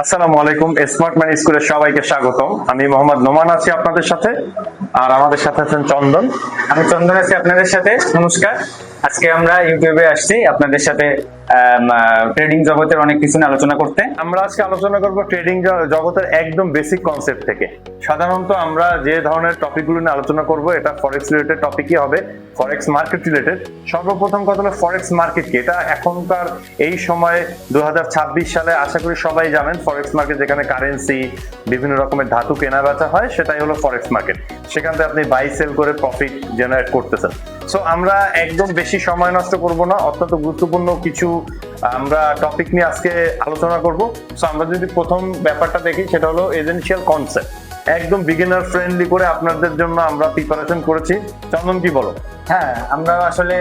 আসসালামু আলাইকুম। Smart man স্কুলের সবাইকে স্বাগতম। আমি মোহাম্মদ নোমান আছি আপনাদের সাথে, আর আমাদের সাথে আছেন চন্দন। আমি চন্দন আছি আপনাদের সাথে। নমস্কার। আজকে আমরা ইউটিউবে আসছি আপনাদের সাথে ট্রেডিং জগতের অনেক কিছু নিয়ে আলোচনা করতে। আমরা আজকে আলোচনা করব ট্রেডিং জগতের একদম বেসিক কনসেপ্ট থেকে। সাধারণত আমরা যে ধরনের টপিকগুলো নিয়ে আলোচনা করব এটা ফরেক্স রিলেটেড টপিকই হবে, ফরেক্স মার্কেট রিলেটেড। সর্বপ্রথম কথা হলো ফরেক্স মার্কেট কি। এটা এখনকার এই সময়ে 2026 সালে আশা করি সবাই জানেন ফরেক্স মার্কেট, যেখানে কারেন্সি, বিভিন্ন রকমের ধাতু কেনা বেচা হয়, সেটাই হলো ফরেক্স মার্কেট। সেখান থেকে আপনি বাই সেল করে প্রফিট জেনারেট করতেছেন। সো আমরা একদম বেশি সময় নষ্ট করব না, অত্যন্ত গুরুত্বপূর্ণ কিছু আমরা টপিক নিয়ে আজকে আলোচনা করব। সো আমরা যদি প্রথম ব্যাপারটা দেখি, সেটা হলো এজেন্সিয়াল কনসেপ্ট। একদম বিগিনার ফ্রেন্ডলি করে আপনাদের জন্য আমরা প্রিপারেশন করেছি। চন্দন, কি বলো? হ্যাঁ, আমরা আসলে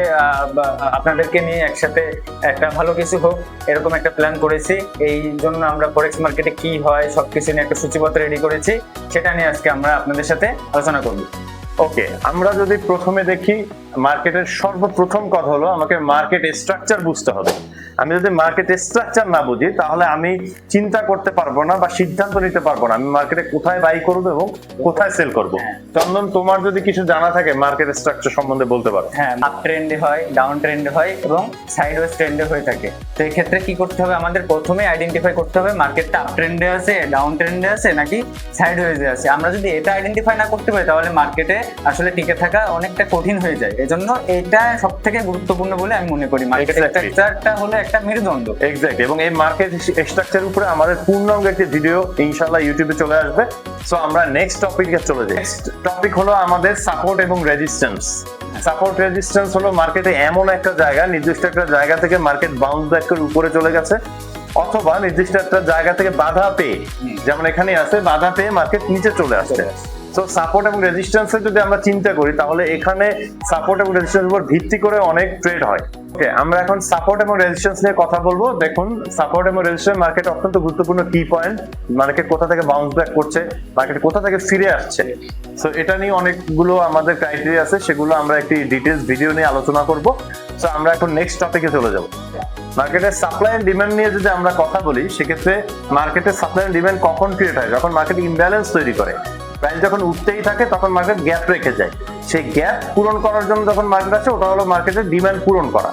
আপনাদেরকে নিয়ে একসাথে একটা ভালো কিছু হোক এরকম একটা প্ল্যান করেছি। এই জন্য আমরা ফরেক্স মার্কেটে কি হয় সবকিছু নিয়ে একটা সূচিপত্র রেডি করেছি, সেটা নিয়ে আজকে আমরা আপনাদের সাথে আলোচনা করব। ওকে, আমরা যদি প্রথমে দেখি মার্কেটের সর্বপ্রথম কথা হলো আমাকে মার্কেট স্ট্রাকচার বুঝতে হবে। আমি যদি মার্কেট স্ট্রাকচার না বুঝি তাহলে আমি চিন্তা করতে পারবো না বা সিদ্ধান্ত নিতে পারবো না আমি মার্কেটে কোথায় বাই করবো এবং কোথায় সেল করবো। চন্দন, তোমার যদি কিছু জানা থাকে মার্কেট স্ট্রাকচার সম্বন্ধে বলতে পারো। হ্যাঁ, আপ ট্রেন্ডে হয়, ডাউন ট্রেন্ডে হয় এবং সাইডওয়েজ ট্রেন্ডে হয়ে থাকে। তো এই ক্ষেত্রে কি করতে হবে, আমাদের প্রথমে আইডেন্টিফাই করতে হবে মার্কেটটা আপ ট্রেন্ডে আছে, ডাউন ট্রেন্ডে আছে নাকি সাইডওয়েজে আছে। আমরা যদি এটা আইডেন্টিফাই না করতে পারি তাহলে মার্কেটে আসলে টিকে থাকা অনেকটা কঠিন হয়ে যায়। এজন্য এটা সবথেকে গুরুত্বপূর্ণ বলে আমি মনে করি। মার্কেট স্ট্রাকচারটা হলো একটা মেরুদণ্ড। এক্স্যাক্ট। এবং এই মার্কেট স্ট্রাকচারের উপরে আমাদের পূর্ণাঙ্গ একটি ভিডিও ইনশাআল্লাহ ইউটিউবে চলে আসবে। সো আমরা নেক্সট টপিকে চলে যাই। নেক্সট টপিক হলো আমাদের সাপোর্ট এবং রেজিস্ট্যান্স। সাপোর্ট রেজিস্ট্যান্স হলো মার্কেটে এমন একটা জায়গা, নির্দিষ্ট একটা জায়গা থেকে মার্কেট বাউন্স ব্যাক করে উপরে চলে গেছে, অথবা নির্দিষ্ট একটা জায়গা থেকে বাধা পেয়ে, যেমন এখানে আছে, বাধা পেয়ে মার্কেট নিচে চলে আসছে। সো সাপোর্ট এবং রেজিস্ট্যান্সের যদি আমরা চিন্তা করি তাহলে এখানে সাপোর্ট এবং রেজিস্ট্যান্সের উপর ভিত্তি করে অনেক ট্রেড হয়। ওকে, আমরা এখন সাপোর্ট এবং রেজিস্ট্যান্স নিয়ে কথা বলবো। দেখুন, সাপোর্ট এবং রেজিস্ট্যান্স মার্কেট অত্যন্ত গুরুত্বপূর্ণ কি পয়েন্ট। মার্কেট কোথা থেকে বাউন্স ব্যাক করছে, মার্কেট কোথা থেকে ফিরে আসছে। সো এটা নিয়ে অনেকগুলো আমাদের ক্রাইটেরিয়া আছে, সেগুলো আমরা একটি ডিটেইলস ভিডিও নিয়ে আলোচনা করব। সো আমরা এখন নেক্সট টপিকে চলে যাব। মার্কেটের সাপ্লাই এন্ড ডিমান্ড নিয়ে যদি আমরা কথা বলি, সেক্ষেত্রে মার্কেটের সাপ্লাই এন্ড ডিমান্ড কখন ক্রিয়েট হয়? যখন মার্কেট ইমব্যালেন্স তৈরি করে, প্রাইস যখন উঠতেই থাকে তখন মার্কেট গ্যাপ রেখে যায়। সেই গ্যাপ পূরণ করার জন্য যখন মার্কেট আসে, ওটা হলো মার্কেটের ডিমান্ড পূরণ করা।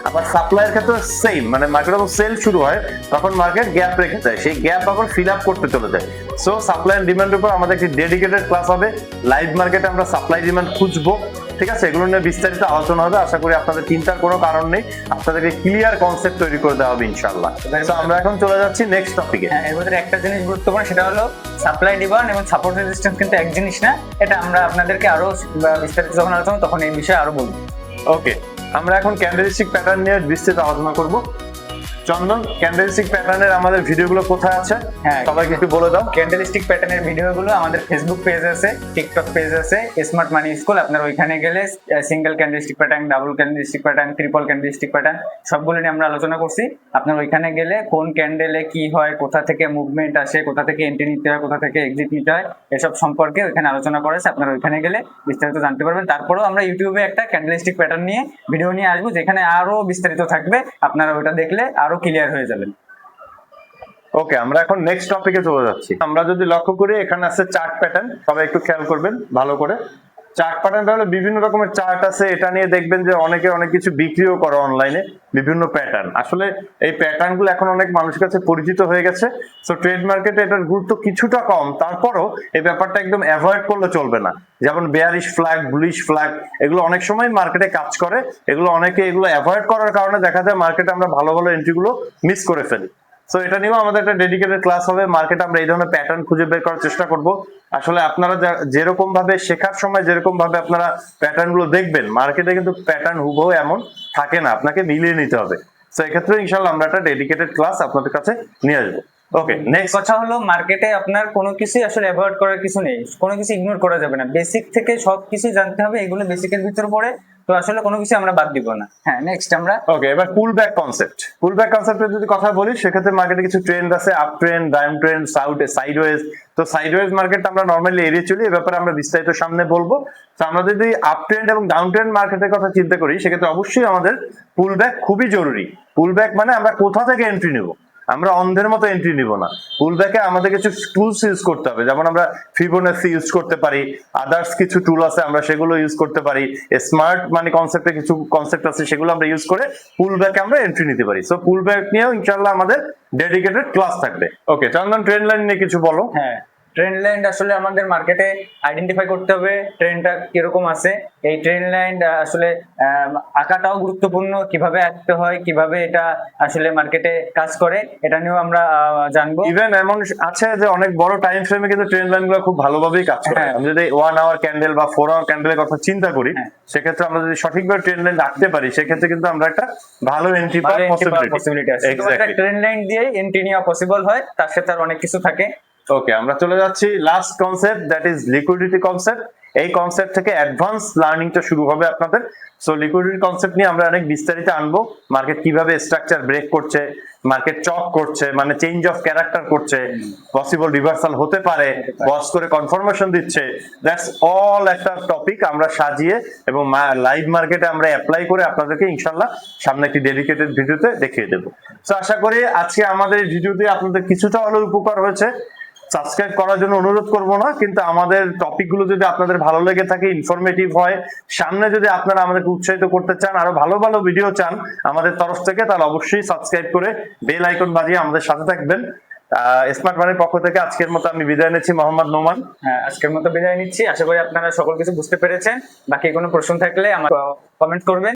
আবার সাপ্লাইয়ের ক্ষেত্রে সেম, মানে মার্কেট যখন সেল শুরু হয় তখন মার্কেট গ্যাপ রেখে যায়, সেই গ্যাপ আবার ফিল আপ করতে চলে যায়। সো সাপ্লাই এন্ড ডিমান্ডের উপর আমাদের একটি ডেডিকেটেড ক্লাস হবে। লাইভ মার্কেটে আমরা সাপ্লাই ডিমান্ড খুঁজবো, ঠিক আছে? এগুলো নিয়ে বিস্তারিত আলোচনা হবে। আশা করি আপনাদের চিন্তার কোনো কারণ নেই, আপনাদেরকে ক্লিয়ার কনসেপ্ট তৈরি করে দেওয়া হবে ইনশাআল্লাহ। তো আমরা এখন চলে যাচ্ছি নেক্সট টপিকে। হ্যাঁ, এর মধ্যে একটা জিনিস গুরুত্বপূর্ণ, সেটা হলো সাপ্লাই ডিমান্ড এবং সাপোর্ট রেজিস্ট্যান্স কিন্তু এক জিনিস না। এটা আমরা আপনাদেরকে আরো বিস্তারিত যখন আলোচনা তখন এই বিষয়ে আরো বলবো। ওকে, আমরা এখন ক্যান্ডেলস্টিক প্যাটার্ন নিয়ে বিস্তারিত আলোচনা করব। চন্দন, ক্যান্ডেলস্টিক প্যাটার্নের আমাদের ভিডিওগুলো কোথায় আছে? হ্যাঁ, সবাইকে একটু বলে দাও। ক্যান্ডেলস্টিক প্যাটার্নের ভিডিওগুলো আমাদের ফেসবুক পেজ আছে, টিকটক পেজ আছে, স্মার্ট মানি স্কুল। আপনার ওইখানে গেলে single candlestick pattern, double candlestick pattern, triple candlestick pattern সবগুলো নিয়ে আমরা আলোচনা করছি। আপনার ওইখানে গেলে কোন ক্যান্ডেলে কি হয়, কোথা থেকে মুভমেন্ট আসে, কোথা থেকে এন্ট্রি নিতে হয়, কোথা থেকে এক্সিট নিতে হয়, এসব সম্পর্কে ওইখানে আলোচনা করেছে। আপনারা ওইখানে গেলে বিস্তারিত জানতে পারবেন। তারপরেও আমরা ইউটিউবে একটা ক্যান্ডেলস্টিক প্যাটার্ন নিয়ে ভিডিও নিয়ে আসবো, যেখানে আরো বিস্তারিত থাকবে। আপনারা ওইটা দেখলে আরো ক্লিয়ার হয়ে যাবেন। ওকে, আমরা এখন নেক্সট টপিকে চলে যাচ্ছি। আমরা যদি লক্ষ্য করি, এখানে আছে চার্ট প্যাটার্ন। সবাই একটু খেয়াল করবেন ভালো করে। চার্ট প্যাটার্নটা হলো বিভিন্ন রকমের চার্ট আছে। এটা নিয়ে দেখবেন যে অনেকে অনেক কিছু বিক্রিও করে অনলাইনে, বিভিন্ন প্যাটার্ন। আসলে এই প্যাটার্ন গুলো এখন অনেক মানুষের কাছে পরিচিত হয়ে গেছে। সো ট্রেড মার্কেটে এটার গুরুত্ব কিছুটা কম, তারপরও এই ব্যাপারটা একদম অ্যাভয়েড করলে চলবে না। যেমন বেয়ারিশ ফ্ল্যাগ, বুলিশ ফ্ল্যাগ, এগুলো অনেক সময় মার্কেটে কাজ করে। অনেকে এগুলো অ্যাভয়েড করার কারণে দেখা যায় মার্কেটে আমরা ভালো ভালো এন্ট্রিগুলো মিস করে ফেলি। সো এটা নিয়েও আমাদের একটা ডেডিকেটেড ক্লাস হবে। মার্কেটে আমরা এই ধরনের প্যাটার্ন খুঁজে বের করার চেষ্টা করব। আসলে আপনারা যেরকম ভাবে শেখার সময় যেরকম ভাবে আপনারা প্যাটার্ন গুলো দেখবেন, মার্কেটে কিন্তু প্যাটার্ন হুবহু এমন থাকে না, আপনাকে মিলিয়ে নিতে হবে। সো এক্ষেত্রে ইনশাআল্লাহ আমরা একটা ডেডিকেটেড ক্লাস আপনাদের কাছে নিয়ে আসবো। ওকে, নেক্সট কথা হলো, মার্কেটে আপনার কোনো কিছু আসলে অ্যাভয়েড করার কিছু নেই, কোনো কিছু ইগনোর করা যাবে না। বেসিক থেকে সবকিছু জানতে হবে, এগুলো বেসিকের ভিতর পড়ে। তো আসলে কোনো কিছু আমরা বাদ দিব না। হ্যাঁ, নেক্সট আমরা ওকে, এবার pull back concept. Pull back কনসেপ্টের যদি কথা বলি, সেক্ষেত্রে মার্কেটে কিছু ট্রেন্ড আছে, up trend, down trend, sideways. তো সাইডওয়েজ মার্কেট আমরা নরমালি এড়িয়ে চলি, এই ব্যাপারে আমরা বিস্তারিত সামনে বলবো। তো আমরা যদি আপ ট্রেন্ড এবং ডাউন ট্রেন্ড মার্কেটের কথা চিন্তা করি, সেক্ষেত্রে অবশ্যই আমাদের পুল ব্যাক খুবই জরুরি। পুল ব্যাক মানে আমরা কোথা থেকে এন্ট্রি নেব। আমরা অন্ধের মতো এন্ট্রি নিব না। পুল ব্যাকে আমাদের কিছু টুলস ইউজ করতে হবে, যেমন আমরা ফিবোনাসি ইউজ করতে পারি, আদার্স কিছু টুল আছে আমরা সেগুলো ইউজ করতে পারি, স্মার্ট মানি কনসেপ্টে কিছু কনসেপ্ট আছে সেগুলো আমরা ইউজ করে পুল ব্যাকে আমরা এন্ট্রি নিতে পারি। সো পুল ব্যাক নিয়েও ইনশাআল্লাহ আমাদের ডেডিকেটেড ক্লাস থাকবে। ওকে চন্দন, ট্রেন্ড লাইন নিয়ে কিছু বলো। হ্যাঁ, ট্রেন্ড লাইন আসলে আমাদের মার্কেটে আইডেন্টিফাই করতে হবে ট্রেন্ডটা কিরকম আছে। এই ট্রেন্ড লাইন আসলে আঁকাটাও গুরুত্বপূর্ণ, কিভাবে আঁকতে হয়, কিভাবে এটা আসলে মার্কেটে কাজ করে, এটা নিয়েও আমরা জানবো। ইভেন এমন আছে যে অনেক বড় টাইম ফ্রেমে কিন্তু ট্রেন্ড লাইন গুলো খুব ভালোভাবেই কাজ করে। হ্যাঁ। আমি যদি 1 আওয়ার ক্যান্ডেল বা 4 আওয়ার ক্যান্ডেলের কথা চিন্তা করি, হ্যাঁ। সেক্ষেত্রে আমরা যদি সঠিকভাবে ট্রেন্ড লাইন রাখতে পারি, সেক্ষেত্রে কিন্তু আমরা একটা ভালো এন্ট্রি পাওয়ার পসিবিলিটি আছে। এক্স্যাক্টলি। ট্রেন্ড লাইন দিয়ে এন্ট্রি নেওয়া পসিবল হয়, তার সাথে আর অনেক কিছু থাকে। ওকে, আমরা চলে যাচ্ছি last concept, that is liquidity concept. এই কনসেপ্ট থেকে অ্যাডভান্স লার্নিংটা শুরু হবে আপনাদের। সো লিকুইডিটি কনসেপ্ট নিয়ে আমরা অনেক বিস্তারিত আনবো, মার্কেট কিভাবে স্ট্রাকচার ব্রেক করছে, মার্কেট চক করছে মানে চেঞ্জ অফ ক্যারেক্টার করছে, পসিবল রিভার্সাল হতে পারে, বস করে কনফার্মেশন দিচ্ছে, দ্যাটস অল একটা টপিক আমরা সাজিয়ে এবং লাইভ মার্কেটে আমরা অ্যাপ্লাই করে আপনাদেরকে ইনশাল্লাহ সামনে একটি ডেডিকেটেড ভিডিওতে দেখিয়ে দেবো। সো আশা করি আজকে আমাদের ভিডিওতে আপনাদের কিছুটা হলেও উপকার হয়েছে। সাবস্ক্রাইব করার জন্য অনুরোধ করব না, কিন্তু আমাদের টপিকগুলো যদি আপনাদের ভালো লেগে থাকে, ইনফরমেটিভ হয়, সামনে যদি আপনারা আমাদেরকে উৎসাহিত করতে চান, আরো ভালো ভালো ভিডিও চান আমাদের তরফ থেকে, তাহলে অবশ্যই সাবস্ক্রাইব করে বেল আইকন বাজিয়ে আমাদের সাথে থাকবেন। স্মার্ট মানির পক্ষ থেকে আজকের মতো আমি বিদায় নিচ্ছি, মোহাম্মদ নোমান। হ্যাঁ, আজকের মতো বিদায় নিচ্ছি। আশা করি আপনারা সকল কিছু বুঝতে পেরেছেন। বাকি কোনো প্রশ্ন থাকলে আমার কমেন্ট করবেন।